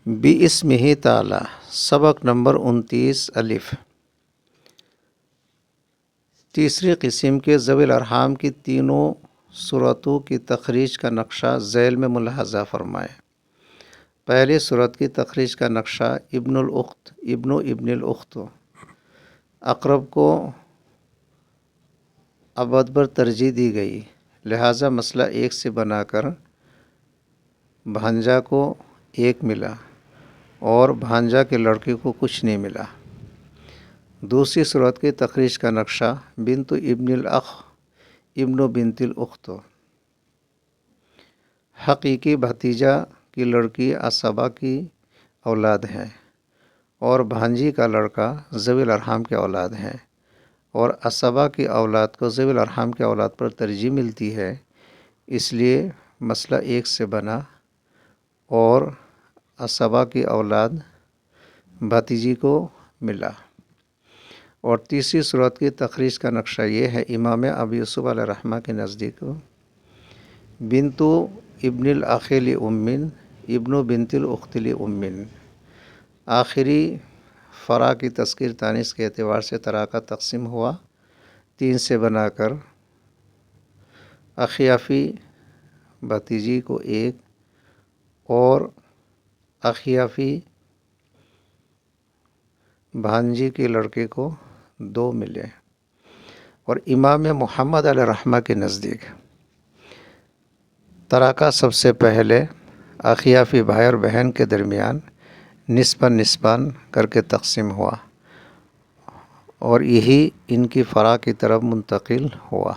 بِاسْمِهِ تعالی سبق نمبر 29 الف۔ تیسری قسم کے ذوی الارحام کی تینوں صورتوں کی تخریج کا نقشہ ذیل میں ملاحظہ فرمائیں۔ پہلی صورت کی تخریج کا نقشہ ابن الاخت، ابن و ابن الاخت، اقرب کو ابد پر ترجیح دی گئی، لہٰذا مسئلہ ایک سے بنا کر بھانجا کو ایک ملا اور بھانجا کے لڑکے کو کچھ نہیں ملا۔ دوسری صورت کی تخریج کا نقشہ بنت ابن الاخ، ابن و بنت الاخت، حقیقی بھتیجا کی لڑکی عصبہ کی اولاد ہے اور بھانجی کا لڑکا ذوی الارحام کے اولاد ہیں، اور عصبہ کی اولاد کو ذوی الارحام کے اولاد پر ترجیح ملتی ہے، اس لیے مسئلہ ایک سے بنا اور عصبہ کی اولاد بھتیجی کو ملا۔ اور تیسری صورت کی تخریج کا نقشہ یہ ہے امام ابو یوسف علیہ الرحمہ کے نزدیک بنت ابن الاخ لام، ابن بنت الاخت لام، آخری فرع کی تذکیر تانیث کے اعتبار سے طلاقہ تقسیم ہوا، تین سے بنا کر اخیافی بھتیجی کو ایک اور اخیافی بھانجی کے لڑکے کو دو ملے۔ اور امام محمد علیہ الرحمہ کے نزدیک طلاقہ سب سے پہلے اخیافی بھائی اور بہن کے درمیان نسباً نسباً کر کے تقسیم ہوا اور یہی ان کی فرع کی طرف منتقل ہوا۔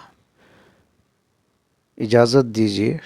اجازت دیجیے۔